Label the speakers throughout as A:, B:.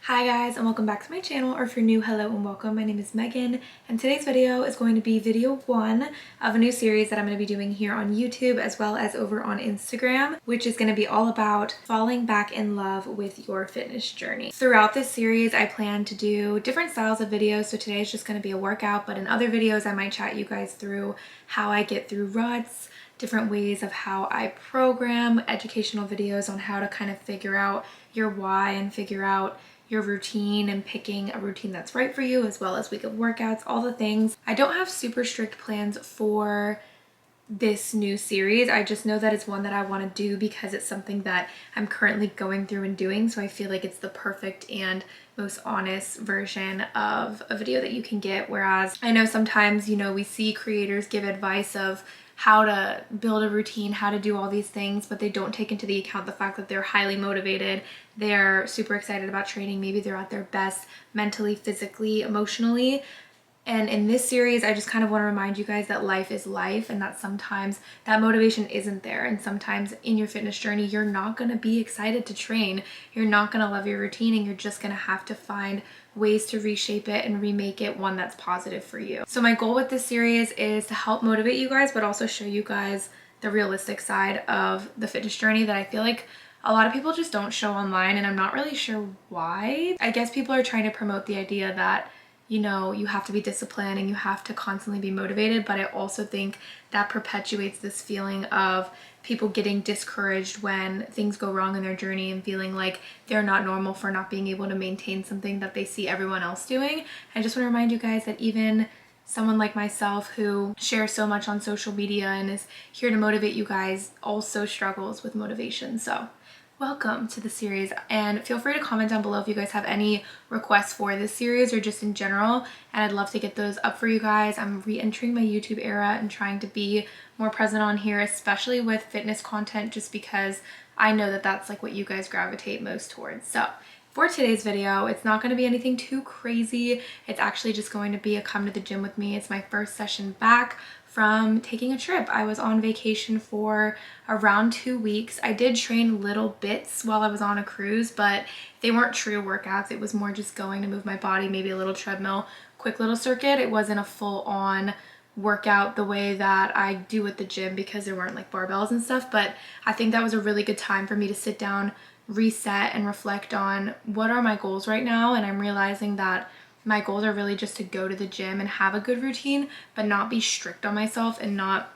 A: Hi guys, and welcome back to my channel, or if you're new, hello and welcome. My name is Megan, and today's video is going to be video 1 of a new series that I'm going to be doing here on YouTube as well as over on Instagram, which is going to be all about falling back in love with your fitness journey. Throughout this series, I plan to do different styles of videos, so today is just going to be a workout, but in other videos I might chat you guys through how I get through ruts, different ways of how I program, educational videos on how to kind of figure out your why and figure out your routine and picking a routine that's right for you, as well as week of workouts, all the things. I don't have super strict plans for this new series. I just know that it's one that I want to do because it's something that I'm currently going through and doing, so I feel like it's the perfect and most honest version of a video that you can get. Whereas I know sometimes, we see creators give advice of how to build a routine, how to do all these things, but they don't take into the account the fact that they're highly motivated, they're super excited about training, maybe they're at their best mentally, physically, emotionally. And in this series, I just kind of want to remind you guys that life is life and that sometimes that motivation isn't there. And sometimes in your fitness journey, you're not going to be excited to train. You're not going to love your routine, and you're just going to have to find ways to reshape it and remake it one that's positive for you. So my goal with this series is to help motivate you guys, but also show you guys the realistic side of the fitness journey that I feel like a lot of people just don't show online, and I'm not really sure why. I guess people are trying to promote the idea that you have to be disciplined and you have to constantly be motivated, but I also think that perpetuates this feeling of people getting discouraged when things go wrong in their journey and feeling like they're not normal for not being able to maintain something that they see everyone else doing. I just want to remind you guys that even someone like myself who shares so much on social media and is here to motivate you guys also struggles with motivation. So welcome to the series, and feel free to comment down below if you guys have any requests for this series or just in general, and I'd love to get those up for you guys. I'm re-entering my YouTube era and trying to be more present on here, especially with fitness content, just because I know that that's like what you guys gravitate most towards. So for today's video, it's not going to be anything too crazy. It's actually just going to be a come to the gym with me. It's my first session back from taking a trip. I was on vacation for around 2 weeks. I did train little bits while I was on a cruise, but they weren't true workouts. It was more just going to move my body, maybe a little treadmill, quick little circuit. It wasn't a full-on workout the way that I do at the gym because there weren't like barbells and stuff, but I think that was a really good time for me to sit down, reset, and reflect on what are my goals right now. And I'm realizing that my goals are really just to go to the gym and have a good routine, but not be strict on myself and not,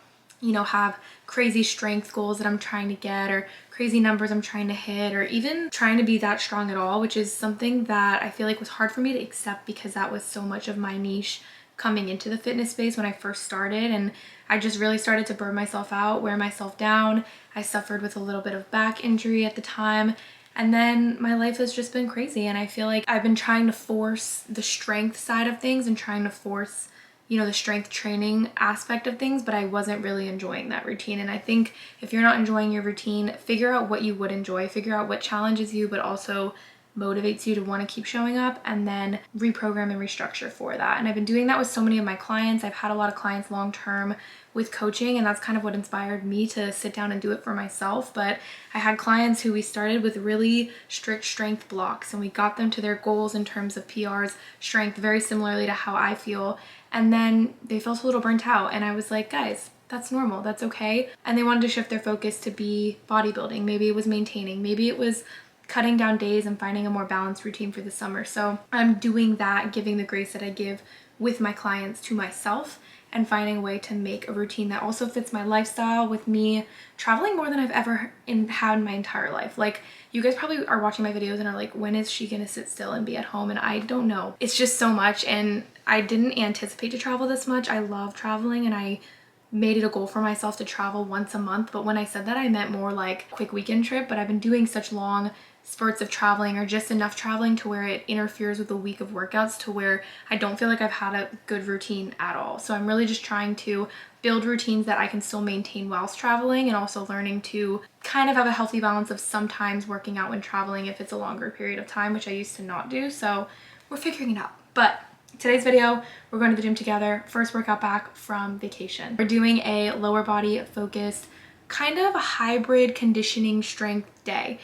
A: have crazy strength goals that I'm trying to get or crazy numbers I'm trying to hit or even trying to be that strong at all, which is something that I feel like was hard for me to accept because that was so much of my niche coming into the fitness space when I first started. And I just really started to burn myself out, wear myself down. I suffered with a little bit of back injury at the time. And then my life has just been crazy, and I feel like I've been trying to force the strength side of things and trying to force, the strength training aspect of things, but I wasn't really enjoying that routine. And I think if you're not enjoying your routine, figure out what you would enjoy, figure out what challenges you, but also motivates you to want to keep showing up, and then reprogram and restructure for that. And I've been doing that with so many of my clients. I've had a lot of clients long term with coaching, and that's kind of what inspired me to sit down and do it for myself. But I had clients who we started with really strict strength blocks, and we got them to their goals in terms of PRs, strength, very similarly to how I feel. And then they felt a little burnt out, and I was like, guys, that's normal, that's okay. And they wanted to shift their focus to be bodybuilding. Maybe it was maintaining, maybe it was cutting down days and finding a more balanced routine for the summer. So I'm doing that, giving the grace that I give with my clients to myself, and finding a way to make a routine that also fits my lifestyle, with me traveling more than I've ever had in my entire life. Like, you guys probably are watching my videos and are like, when is she gonna sit still and be at home? And I don't know. It's just so much, and I didn't anticipate to travel this much. I love traveling, and I made it a goal for myself to travel once a month. But when I said that, I meant more like quick weekend trip. But I've been doing such long spurts of traveling, or just enough traveling to where it interferes with a week of workouts, to where I don't feel like I've had a good routine at all. So I'm really just trying to build routines that I can still maintain whilst traveling, and also learning to kind of have a healthy balance of sometimes working out when traveling if it's a longer period of time, which I used to not do. So we're figuring it out. But today's video, we're going to the gym together. First workout back from vacation. We're doing a lower body focused, kind of a hybrid conditioning strength day.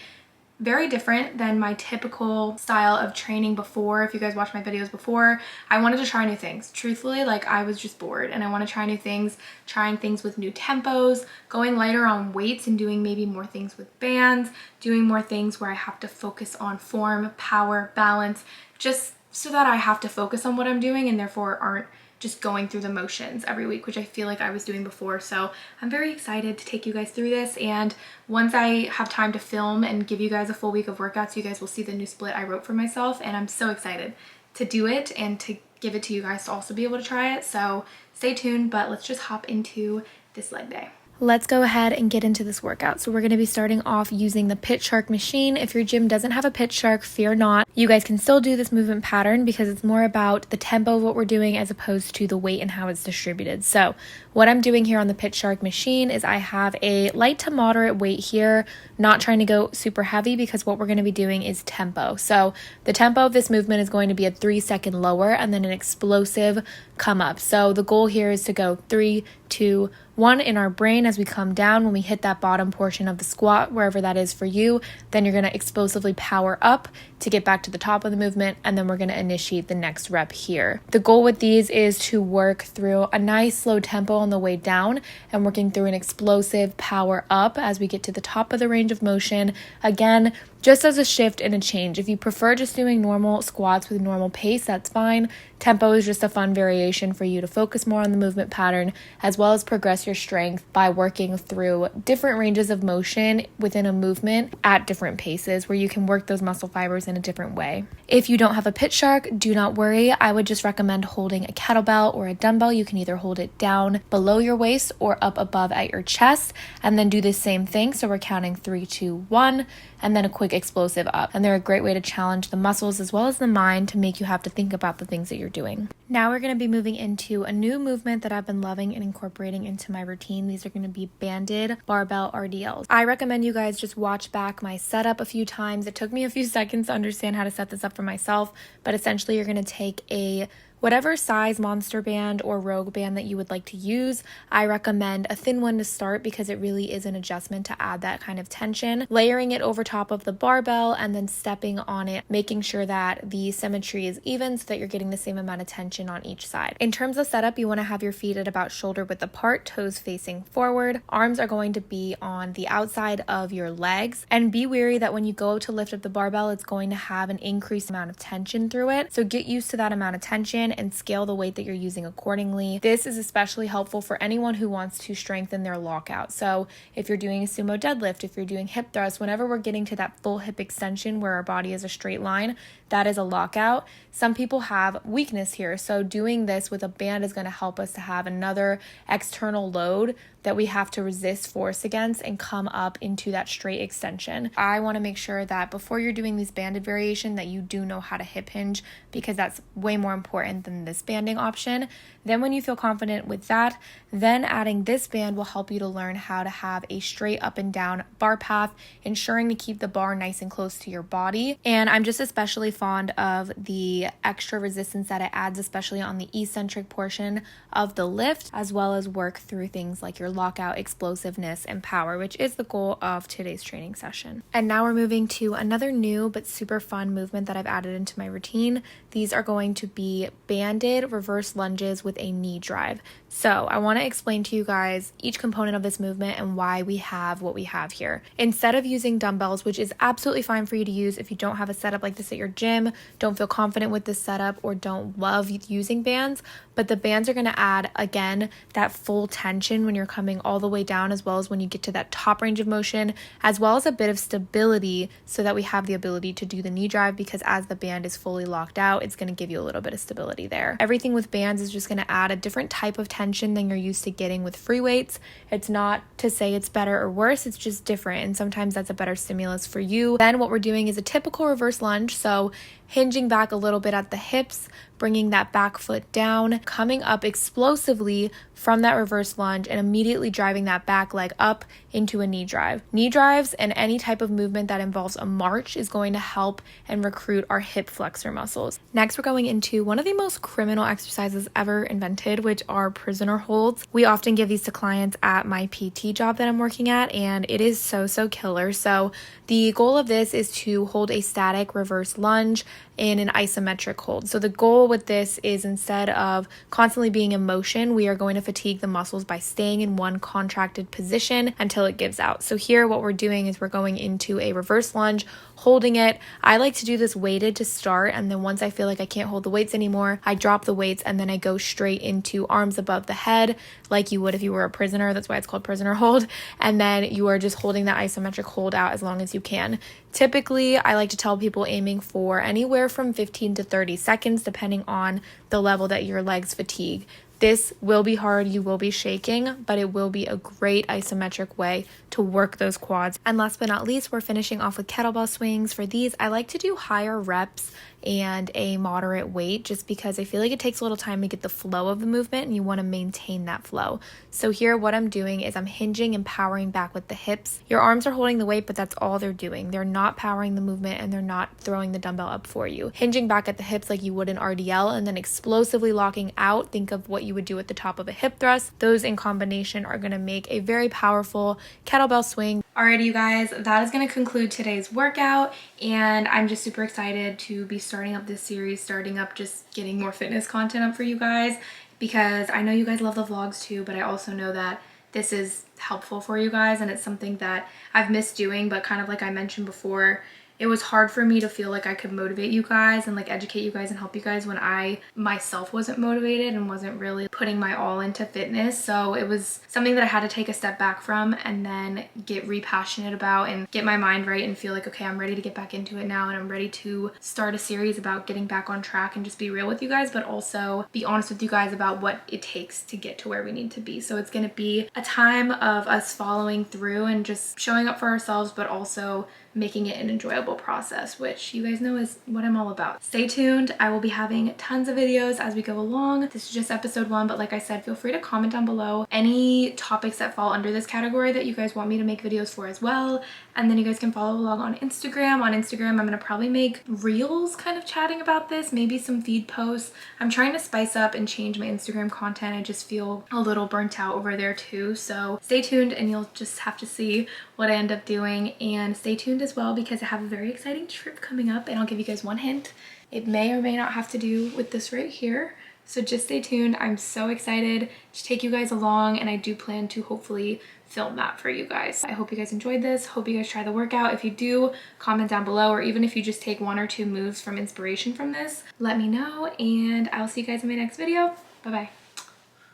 A: very different than my typical style of training before. If you guys watched my videos before, I wanted to try new things. Truthfully, like I was just bored and I want to try new things, trying things with new tempos, going lighter on weights and doing maybe more things with bands, doing more things where I have to focus on form, power, balance, just so that I have to focus on what I'm doing and therefore aren't just going through the motions every week, which I feel like I was doing before. So I'm very excited to take you guys through this. And once I have time to film and give you guys a full week of workouts, you guys will see the new split I wrote for myself. And I'm so excited to do it and to give it to you guys to also be able to try it. So stay tuned, but let's just hop into this leg day. Let's go ahead and get into this workout. So we're going to be starting off using the Pit Shark machine. If your gym doesn't have a Pit Shark, fear not. You guys can still do this movement pattern because it's more about the tempo of what we're doing as opposed to the weight and how it's distributed. So what I'm doing here on the Pit Shark machine is I have a light to moderate weight here, not trying to go super heavy because what we're going to be doing is tempo. So the tempo of this movement is going to be a 3-second lower and then an explosive come up. So the goal here is to go 3, 2, 1 in our brain as we come down. When we hit that bottom portion of the squat, wherever that is for you, then you're going to explosively power up to get back to the top of the movement, and then we're going to initiate the next rep here. The goal with these is to work through a nice slow tempo on the way down and working through an explosive power up as we get to the top of the range of motion. Again, just as a shift and a change. If you prefer just doing normal squats with normal pace, that's fine. Tempo is just a fun variation for you to focus more on the movement pattern as well as progress your strength by working through different ranges of motion within a movement at different paces where you can work those muscle fibers in a different way. If you don't have a Pit Shark, do not worry. I would just recommend holding a kettlebell or a dumbbell. You can either hold it down below your waist or up above at your chest and then do the same thing. So we're counting 3, 2, 1 and then a quick explosive up. And they're a great way to challenge the muscles as well as the mind to make you have to think about the things that you're doing. Now we're going to be moving into a new movement that I've been loving and incorporating into my routine. These are going to be banded barbell RDLs. I recommend you guys just watch back my setup a few times. It took me a few seconds to understand how to set this up for myself, but essentially you're going to take a whatever size monster band or rogue band that you would like to use. I recommend a thin one to start because it really is an adjustment to add that kind of tension. Layering it over top of the barbell and then stepping on it, making sure that the symmetry is even so that you're getting the same amount of tension on each side. In terms of setup, you want to have your feet at about shoulder width apart, toes facing forward. Arms are going to be on the outside of your legs. And be wary that when you go to lift up the barbell, it's going to have an increased amount of tension through it. So get used to that amount of tension and scale the weight that you're using accordingly. This is especially helpful for anyone who wants to strengthen their lockout. So if you're doing a sumo deadlift, if you're doing hip thrust, whenever we're getting to that full hip extension where our body is a straight line, that is a lockout. Some people have weakness here. So doing this with a band is going to help us to have another external load that we have to resist force against and come up into that straight extension. I want to make sure that before you're doing these banded variation that you do know how to hip hinge because that's way more important than this banding option. Then when you feel confident with that, then adding this band will help you to learn how to have a straight up and down bar path, ensuring to keep the bar nice and close to your body. And I'm just especially fond of the extra resistance that it adds, especially on the eccentric portion of the lift, as well as work through things like your lockout, explosiveness, and power, which is the goal of today's training session. And now we're moving to another new but super fun movement that I've added into my routine. These are going to be banded reverse lunges with a knee drive. So I want to explain to you guys each component of this movement and why we have what we have here. Instead of using dumbbells, which is absolutely fine for you to use if you don't have a setup like this at your gym, don't feel confident with this setup, or don't love using bands, but the bands are going to add, again, that full tension when you're coming all the way down, as well as when you get to that top range of motion, as well as a bit of stability so that we have the ability to do the knee drive, because as the band is fully locked out, it's going to give you a little bit of stability there. Everything with bands is just going to add a different type of tension than you're used to getting with free weights. It's not to say it's better or worse, it's just different, and sometimes that's a better stimulus for you. Then what we're doing is a typical reverse lunge. So hinging back a little bit at the hips, bringing that back foot down, coming up explosively from that reverse lunge and immediately driving that back leg up into a knee drive. Knee drives and any type of movement that involves a march is going to help and recruit our hip flexor muscles. Next, we're going into one of the most criminal exercises ever invented, which are prisoner holds. We often give these to clients at my PT job that I'm working at, and it is so killer. So the goal of this is to hold a static reverse lunge in an isometric hold. So the goal with this is, instead of constantly being in motion, we are going to fatigue the muscles by staying in one contracted position until it gives out. So here what we're doing is we're going into a reverse lunge, holding it. I like to do this weighted to start, and then once I feel like I can't hold the weights anymore, I drop the weights and then I go straight into arms above the head like you would if you were a prisoner. That's why it's called prisoner hold. And then you are just holding that isometric hold out as long as you can. Typically, I like to tell people aiming for anywhere from 15 to 30 seconds, depending on the level that your legs fatigue. This will be hard, you will be shaking, but it will be a great isometric way to work those quads. And last but not least, we're finishing off with kettlebell swings. For these, I like to do higher reps and a moderate weight, just because I feel like it takes a little time to get the flow of the movement and you want to maintain that flow. So here what I'm doing is I'm hinging and powering back with the hips. Your arms are holding the weight, but that's all they're doing. They're not powering the movement and they're not throwing the dumbbell up for you. Hinging back at the hips like you would in RDL and then explosively locking out. Think of what you would do at the top of a hip thrust. Those in combination are going to make a very powerful kettlebell swing. Alrighty, you guys, that is going to conclude today's workout, and I'm just super excited to be starting up this series, starting up just getting more fitness content up for you guys, because I know you guys love the vlogs too, but I also know that this is helpful for you guys, and it's something that I've missed doing, but kind of like I mentioned before, it was hard for me to feel like I could motivate you guys and like educate you guys and help you guys when I myself wasn't motivated and wasn't really putting my all into fitness. So it was something that I had to take a step back from and then get repassionate about and get my mind right and feel like, okay, I'm ready to get back into it now, and I'm ready to start a series about getting back on track and just be real with you guys, but also be honest with you guys about what it takes to get to where we need to be. So it's going to be a time of us following through and just showing up for ourselves, but also making it an enjoyable process, which you guys know is what I'm all about. Stay tuned. I will be having tons of videos as we go along. This is just episode 1, but like I said, feel free to comment down below any topics that fall under this category that you guys want me to make videos for as well. And then you guys can follow along on Instagram. On Instagram, I'm gonna probably make reels kind of chatting about this, maybe some feed posts. I'm trying to spice up and change my Instagram content. I just feel a little burnt out over there too. So stay tuned and you'll just have to see what I end up doing. And stay tuned as well, because I have a very exciting trip coming up, and I'll give you guys one hint. It may or may not have to do with this right here. So just stay tuned. I'm so excited to take you guys along, and I do plan to hopefully film that for you guys. I hope you guys enjoyed this. Hope you guys try the workout. If you do, comment down below, or even if you just take 1 or 2 moves from inspiration from this, let me know, and I'll see you guys in my next video. Bye bye.